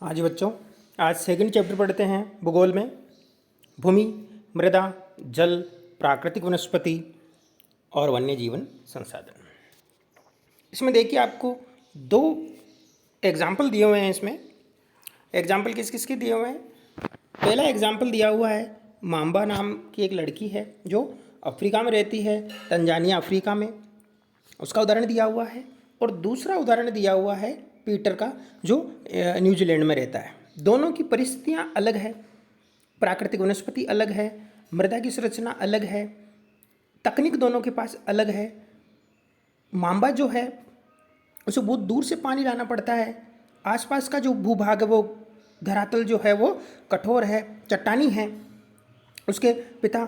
हाँ जी बच्चों, आज सेकंड चैप्टर पढ़ते हैं भूगोल में। भूमि, मृदा, जल, प्राकृतिक वनस्पति और वन्य जीवन संसाधन। इसमें देखिए आपको दो एग्जाम्पल दिए हुए हैं। इसमें एग्जाम्पल किस किस के दिए हुए हैं? पहला एग्जाम्पल दिया हुआ है, माम्बा नाम की एक लड़की है जो अफ्रीका में रहती है, तंजानिया अफ्रीका में, उसका उदाहरण दिया हुआ है। और दूसरा उदाहरण दिया हुआ है पीटर का, जो न्यूजीलैंड में रहता है। दोनों की परिस्थितियाँ अलग है, प्राकृतिक वनस्पति अलग है, मृदा की संरचना अलग है, तकनीक दोनों के पास अलग है। माम्बा जो है उसे बहुत दूर से पानी लाना पड़ता है। आसपास का जो भूभाग है, वो धरातल जो है वो कठोर है, चट्टानी है। उसके पिता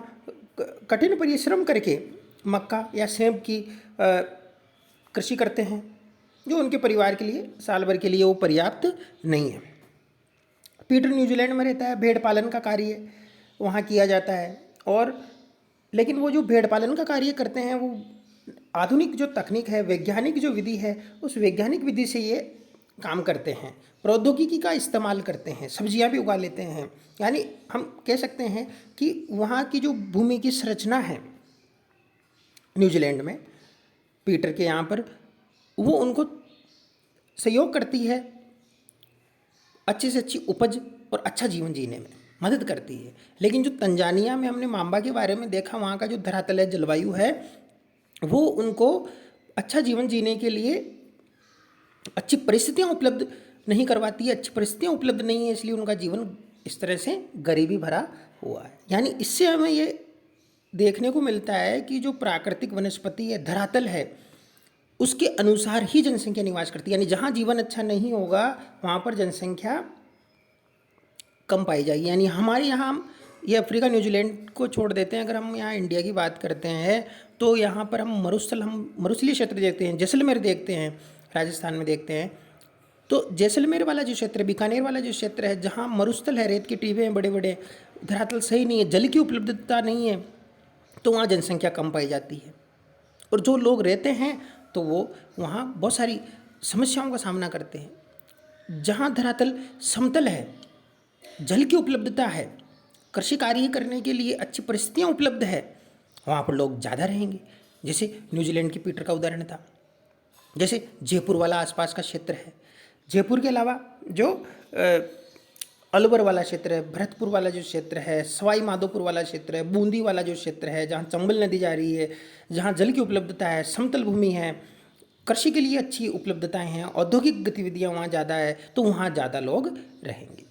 कठिन परिश्रम करके मक्का या सेब की कृषि करते हैं, जो उनके परिवार के लिए साल भर के लिए वो पर्याप्त नहीं है। पीटर न्यूजीलैंड में रहता है, भेड़ पालन का कार्य वहाँ किया जाता है। और लेकिन वो जो भेड़ पालन का कार्य करते हैं, वो आधुनिक जो तकनीक है, वैज्ञानिक जो विधि है, उस वैज्ञानिक विधि से ये काम करते हैं, प्रौद्योगिकी का इस्तेमाल करते हैं, सब्जियां भी उगा लेते हैं। यानी हम कह सकते हैं कि वहाँ की जो भूमि की संरचना है न्यूजीलैंड में, पीटर के यहाँ पर, वो उनको सहयोग करती है, अच्छी से अच्छी उपज और अच्छा जीवन जीने में मदद करती है। लेकिन जो तंजानिया में हमने माम्बा के बारे में देखा, वहाँ का जो धरातल है, जलवायु है, वो उनको अच्छा जीवन जीने के लिए अच्छी परिस्थितियाँ उपलब्ध नहीं करवाती है। अच्छी परिस्थितियाँ उपलब्ध नहीं है, इसलिए उनका जीवन इस तरह से गरीबी भरा हुआ है। यानी इससे हमें ये देखने को मिलता है कि जो प्राकृतिक वनस्पति है, धरातल है, उसके अनुसार ही जनसंख्या निवास करती है। यानी जहाँ जीवन अच्छा नहीं होगा, वहाँ पर जनसंख्या कम पाई जाएगी। यानी हमारे यहाँ ये अफ्रीका न्यूजीलैंड को छोड़ देते हैं, अगर हम यहाँ इंडिया की बात करते हैं तो यहाँ पर हम मरुस्थलीय क्षेत्र देखते हैं, जैसलमेर देखते हैं, राजस्थान में देखते हैं। तो जैसलमेर वाला जो क्षेत्र है, बीकानेर वाला जो क्षेत्र है, जहाँ मरुस्थल है, रेत के टीबे हैं बड़े बड़े, धरातल सही नहीं है, जल की उपलब्धता नहीं है, तो वहाँ जनसंख्या कम पाई जाती है। और जो लोग रहते हैं तो वो वहाँ बहुत सारी समस्याओं का सामना करते हैं। जहाँ धरातल समतल है, जल की उपलब्धता है, कृषि कार्य करने के लिए अच्छी परिस्थितियाँ उपलब्ध है, वहाँ पर लोग ज़्यादा रहेंगे। जैसे न्यूजीलैंड के पीटर का उदाहरण था। जैसे जयपुर वाला आसपास का क्षेत्र है, जयपुर के अलावा जो अलवर वाला क्षेत्र है, भरतपुर वाला जो क्षेत्र है, सवाई माधोपुर वाला क्षेत्र है, बूंदी वाला जो क्षेत्र है, जहाँ चंबल नदी जा रही है, जहाँ जल की उपलब्धता है, समतल भूमि है, कृषि के लिए अच्छी उपलब्धताएं हैं, औद्योगिक गतिविधियाँ वहाँ ज़्यादा है, तो वहाँ ज़्यादा लोग रहेंगे।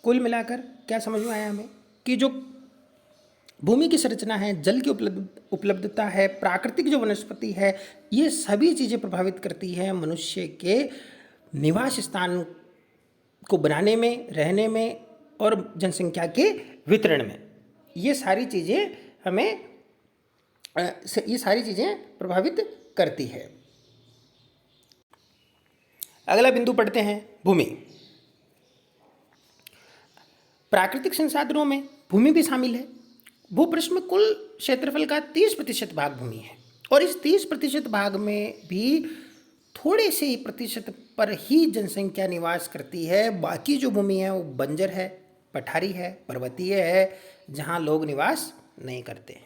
कुल मिलाकर क्या समझ में आया हमें कि जो भूमि की संरचना है, जल की उपलब्धता है, प्राकृतिक जो वनस्पति है, ये सभी चीज़ें प्रभावित करती हैं मनुष्य के निवास स्थान को बनाने में, रहने में और जनसंख्या के वितरण में। ये सारी चीज़ें प्रभावित करती है। अगला बिंदु पढ़ते हैं, भूमि। प्राकृतिक संसाधनों में भूमि भी शामिल है। भूपृष्ठ में कुल क्षेत्रफल का 30% भाग भूमि है, और इस 30% भाग में भी थोड़े से ही प्रतिशत पर ही जनसंख्या निवास करती है। बाकी जो भूमि है वो बंजर है, पठारी है, पर्वतीय है, जहाँ लोग निवास नहीं करते हैं।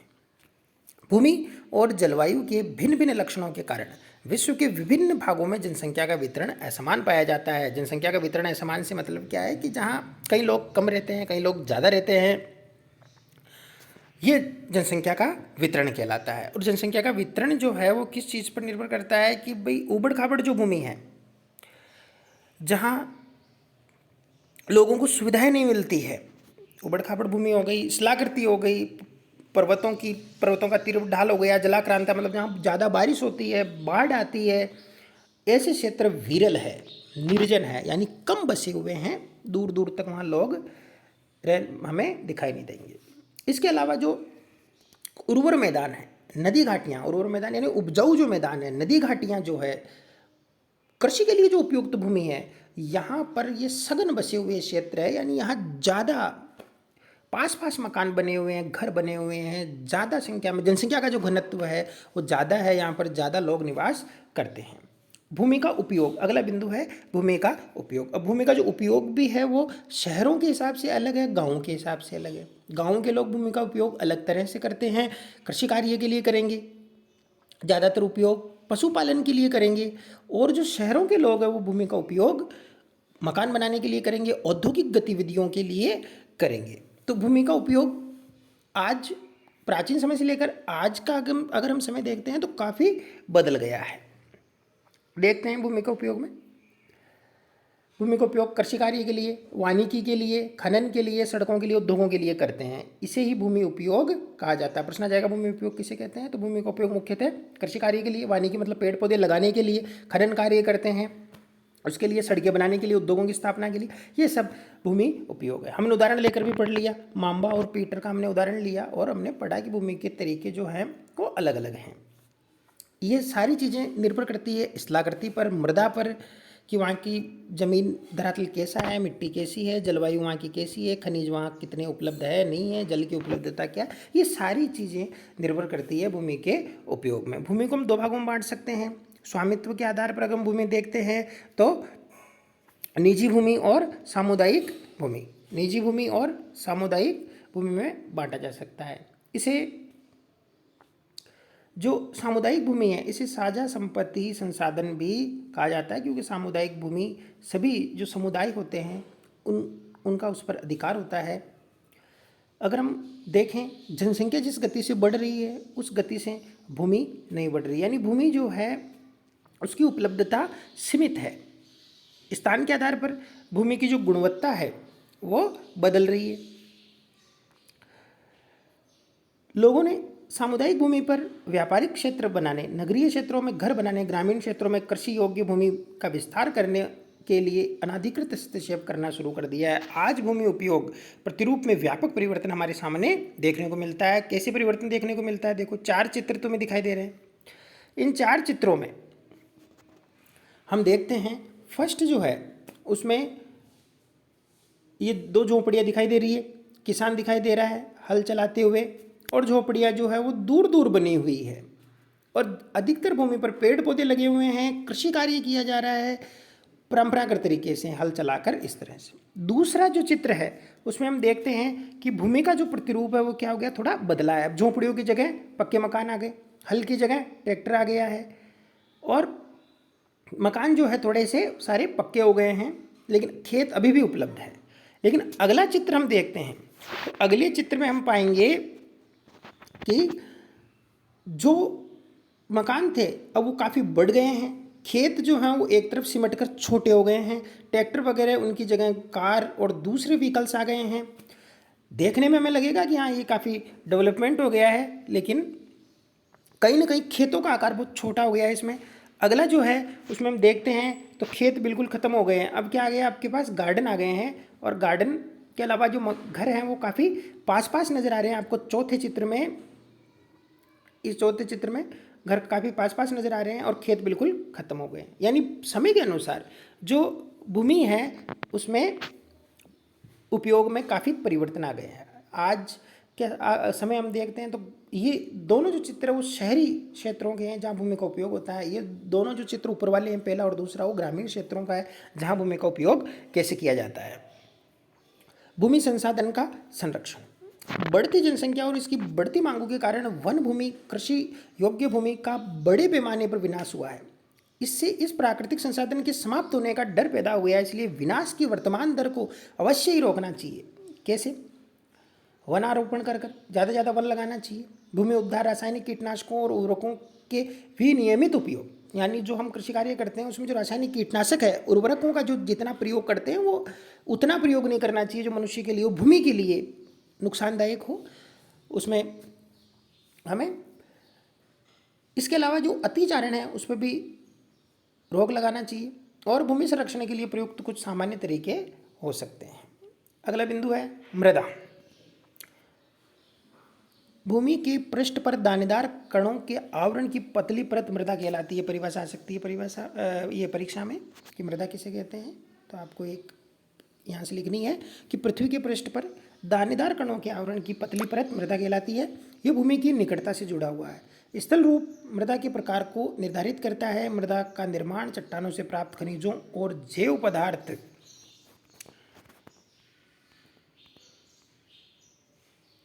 भूमि और जलवायु के भिन्न भिन्न लक्षणों के कारण विश्व के विभिन्न भागों में जनसंख्या का वितरण असमान पाया जाता है। जनसंख्या का वितरण असमान से मतलब क्या है कि जहाँ कई लोग कम रहते हैं, कई लोग ज़्यादा रहते हैं, ये जनसंख्या का वितरण कहलाता है। और जनसंख्या का वितरण जो है वो किस चीज़ पर निर्भर करता है कि भाई ऊबड़ खाबड़ जो भूमि है, जहाँ लोगों को सुविधाएं नहीं मिलती है, ऊबड़ खाबड़ भूमि हो गई, शिलाकृति हो गई, पर्वतों का तीर ढाल हो गया, जलाक्रांता मतलब जहाँ ज़्यादा बारिश होती है, बाढ़ आती है, ऐसे क्षेत्र विरल है, निर्जन है, यानी कम बसे हुए हैं, दूर दूर तक वहाँ लोग हमें दिखाई नहीं देंगे। इसके अलावा जो उर्वर मैदान है, नदी घाटियाँ, उर्वर मैदान यानी उपजाऊ जो मैदान है, नदी घाटियाँ जो है, कृषि के लिए जो उपयुक्त भूमि है, यहाँ पर ये सघन बसे हुए क्षेत्र है। यानी यहाँ ज़्यादा पास पास मकान बने हुए हैं, घर बने हुए हैं, ज़्यादा संख्या में जनसंख्या का जो घनत्व है वो ज़्यादा है, यहाँ पर ज़्यादा लोग निवास करते हैं। भूमि का उपयोग, अगला बिंदु है भूमि का उपयोग। अब भूमि का जो उपयोग भी है वो शहरों के हिसाब से अलग है, गाँव के हिसाब से अलग है। गाँव के लोग भूमि का उपयोग अलग तरह से करते हैं, कृषि कार्य के लिए करेंगे, ज़्यादातर उपयोग पशुपालन के लिए करेंगे। और जो शहरों के लोग हैं वो भूमि का उपयोग मकान बनाने के लिए करेंगे, औद्योगिक गतिविधियों के लिए करेंगे। तो भूमि का उपयोग आज प्राचीन समय से लेकर आज का अगर हम समय देखते हैं तो काफ़ी बदल गया है। देखते हैं भूमि का उपयोग में, भूमि का उपयोग कृषि कार्य के लिए, वानिकी के लिए, खनन के लिए, सड़कों के लिए, उद्योगों के लिए करते हैं। इसे ही भूमि उपयोग कहा जाता है। प्रश्न आ जाएगा भूमि उपयोग किसे कहते हैं? तो भूमि का उपयोग मुख्यतः कृषि कार्य के लिए, वानिकी मतलब पेड़ पौधे लगाने के लिए, खनन कार्य करते हैं उसके लिए, सड़कें बनाने के लिए, उद्योगों की स्थापना के लिए, ये सब भूमि उपयोग है। हमने उदाहरण लेकर भी पढ़ लिया, मांबा और पीटर का हमने उदाहरण लिया और हमने पढ़ा कि भूमि के तरीके जो हैं वो अलग अलग हैं। ये सारी चीज़ें निर्भर करती है स्थलाकृति पर, मृदा पर, कि वहाँ की ज़मीन धरातल कैसा है, मिट्टी कैसी है, जलवायु वहाँ की कैसी है, खनिज वहाँ कितने उपलब्ध है नहीं है, जल की उपलब्धता क्या, ये सारी चीज़ें निर्भर करती है भूमि के उपयोग में। भूमि को हम दो भागों में बांट सकते हैं। स्वामित्व के आधार पर अगर हम भूमि देखते हैं तो निजी भूमि और सामुदायिक भूमि, निजी भूमि और सामुदायिक भूमि में बांटा जा सकता है। इसे जो सामुदायिक भूमि है इसे साझा संपत्ति संसाधन भी कहा जाता है, क्योंकि सामुदायिक भूमि सभी जो समुदाय होते हैं उनका उस पर अधिकार होता है। अगर हम देखें जनसंख्या जिस गति से बढ़ रही है उस गति से भूमि नहीं बढ़ रही, यानी भूमि जो है उसकी उपलब्धता सीमित है। स्थान के आधार पर भूमि की जो गुणवत्ता है वो बदल रही है। लोगों ने सामुदायिक भूमि पर व्यापारिक क्षेत्र बनाने, नगरीय क्षेत्रों में घर बनाने, ग्रामीण क्षेत्रों में कृषि योग्य भूमि का विस्तार करने के लिए अनाधिकृत हस्तक्षेप करना शुरू कर दिया है। आज भूमि उपयोग प्रतिरूप में व्यापक परिवर्तन हमारे सामने देखने को मिलता है। कैसे परिवर्तन देखने को मिलता है? देखो, 4 चित्र तुम्हें दिखाई दे रहे हैं। इन 4 चित्रों में हम देखते हैं, फर्स्ट जो है उसमें ये 2 झोपड़ियाँ दिखाई दे रही है, किसान दिखाई दे रहा है हल चलाते हुए, और झोपड़ियाँ जो है वो दूर दूर बनी हुई है और अधिकतर भूमि पर पेड़ पौधे लगे हुए हैं, कृषि कार्य किया जा रहा है परंपरागत तरीके से हल चलाकर इस तरह से। दूसरा जो चित्र है उसमें हम देखते हैं कि भूमि का जो प्रतिरूप है वो क्या हो गया, थोड़ा बदला है। अब झोपड़ियों की जगह पक्के मकान आ गए, हल की जगह ट्रैक्टर आ गया है और मकान जो है थोड़े से सारे पक्के हो गए हैं, लेकिन खेत अभी भी उपलब्ध है। लेकिन अगला चित्र हम देखते हैं तो अगले चित्र में हम पाएंगे कि जो मकान थे अब वो काफ़ी बढ़ गए हैं, खेत जो हैं वो एक तरफ सिमट कर छोटे हो गए हैं, ट्रैक्टर वगैरह उनकी जगह कार और दूसरे व्हीकल्स आ गए हैं। देखने में हमें लगेगा कि हाँ ये काफ़ी डेवलपमेंट हो गया है, लेकिन कहीं ना कहीं खेतों का आकार बहुत छोटा हो गया है इसमें। अगला जो है उसमें हम देखते हैं तो खेत बिल्कुल ख़त्म हो गए हैं। अब क्या आ गया, आपके पास गार्डन आ गए हैं और गार्डन के अलावा जो घर हैं वो काफ़ी पास पास नज़र आ रहे हैं आपको। चौथे चित्र में, इस चौथे चित्र में घर काफ़ी पास पास नज़र आ रहे हैं और खेत बिल्कुल ख़त्म हो गए हैं। यानी समय के अनुसार जो भूमि है उसमें उपयोग में काफ़ी परिवर्तन आ गए हैं। आज क्या समय हम देखते हैं तो ये दोनों जो चित्र है वो शहरी क्षेत्रों के हैं जहाँ भूमि का उपयोग होता है। ये दोनों जो चित्र ऊपर वाले हैं पहला और दूसरा, वो ग्रामीण क्षेत्रों का है जहाँ भूमि का उपयोग कैसे किया जाता है। भूमि संसाधन का संरक्षण। बढ़ती जनसंख्या और इसकी बढ़ती मांगों के कारण वन भूमि, कृषि योग्य भूमि का बड़े पैमाने पर विनाश हुआ है। इससे इस प्राकृतिक संसाधन के समाप्त होने का डर पैदा हुआ है। इसलिए विनाश की वर्तमान दर को अवश्य ही रोकना चाहिए। कैसे? वनारोपण कर ज़्यादा से ज़्यादा वन लगाना चाहिए। भूमि उद्धार, रासायनिक कीटनाशकों और उर्वरकों के विनियमित उपयोग, यानी जो हम कृषि कार्य करते हैं उसमें जो रासायनिक कीटनाशक है, उर्वरकों का जो जितना प्रयोग करते हैं वो उतना प्रयोग नहीं करना चाहिए जो मनुष्य के लिए, भूमि के लिए नुकसानदायक हो। उसमें हमें इसके अलावा जो अतिचारण है उस पर भी रोक लगाना चाहिए और भूमि संरक्षण के लिए प्रयुक्त कुछ सामान्य तरीके हो सकते हैं। अगला बिंदु है मृदा। भूमि के पृष्ठ पर दानेदार कणों के आवरण की पतली परत मृदा कहलाती है। परिभाषा आ सकती है परिभाषा ये परीक्षा में कि मृदा किसे कहते हैं। तो आपको एक यहाँ से लिखनी है कि पृथ्वी के पृष्ठ पर दानेदार कणों के आवरण की पतली परत मृदा कहलाती है। ये भूमि की निकटता से जुड़ा हुआ है। स्थल रूप मृदा के प्रकार को निर्धारित करता है। मृदा का निर्माण चट्टानों से प्राप्त खनिजों और जैव पदार्थ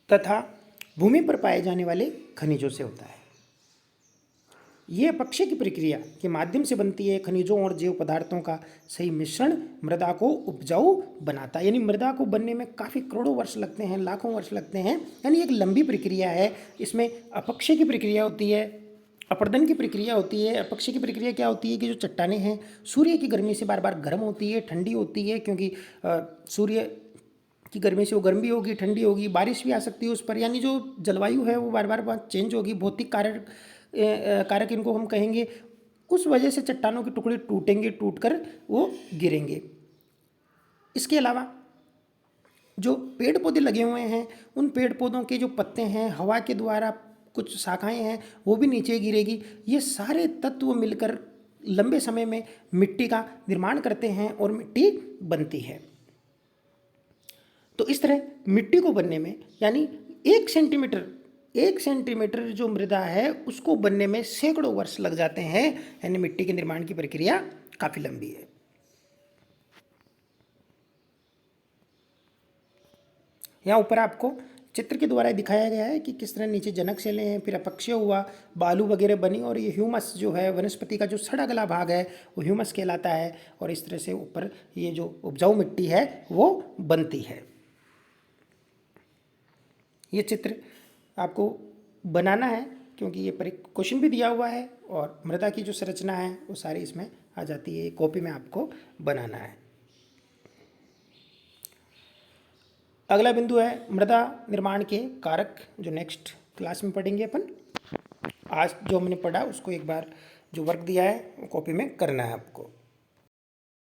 तथा भूमि पर पाए जाने वाले खनिजों से होता है। यह अपक्षय की प्रक्रिया के माध्यम से बनती है। खनिजों और जैव पदार्थों का सही मिश्रण मृदा को उपजाऊ बनाता है। यानी मृदा को बनने में काफ़ी करोड़ों वर्ष लगते हैं, लाखों वर्ष लगते हैं। यानी एक लंबी प्रक्रिया है। इसमें अपक्षय की प्रक्रिया होती है, अपर्दन की प्रक्रिया होती है। अपक्षय की प्रक्रिया क्या होती है कि जो चट्टानें हैं सूर्य की गर्मी से बार बार गर्म होती है, ठंडी होती है, क्योंकि सूर्य की गर्मी से वो गर्म भी होगी, ठंडी होगी, बारिश भी आ सकती है उस पर। यानी जो जलवायु है वो बार बार चेंज होगी। भौतिक कारक इनको हम कहेंगे। उस वजह से चट्टानों के टुकड़े टूटेंगे, टूटकर वो गिरेंगे। इसके अलावा जो पेड़ पौधे लगे हुए हैं उन पेड़ पौधों के जो पत्ते हैं, हवा के द्वारा कुछ शाखाएं हैं वो भी नीचे गिरेगी। ये सारे तत्व मिलकर लंबे समय में मिट्टी का निर्माण करते हैं और मिट्टी बनती है। तो इस तरह मिट्टी को बनने में यानी 1 सेंटीमीटर जो मृदा है उसको बनने में सैकड़ों वर्ष लग जाते हैं। यानी मिट्टी के निर्माण की प्रक्रिया काफ़ी लंबी है। यहाँ ऊपर आपको चित्र के द्वारा दिखाया गया है कि किस तरह नीचे जनक सेलें हैं, फिर अपक्षय हुआ, बालू वगैरह बनी, और ये ह्यूमस जो है वनस्पति का जो सड़ा गला भाग है वो ह्यूमस कहलाता है। और इस तरह से ऊपर ये जो उपजाऊ मिट्टी है वो बनती है। ये चित्र आपको बनाना है क्योंकि ये पर क्वेश्चन भी दिया हुआ है और मृदा की जो संरचना है वो सारी इसमें आ जाती है। कॉपी में आपको बनाना है। अगला बिंदु है मृदा निर्माण के कारक, जो नेक्स्ट क्लास में पढ़ेंगे अपन। आज जो हमने पढ़ा उसको एक बार जो वर्क दिया है वो कॉपी में करना है आपको।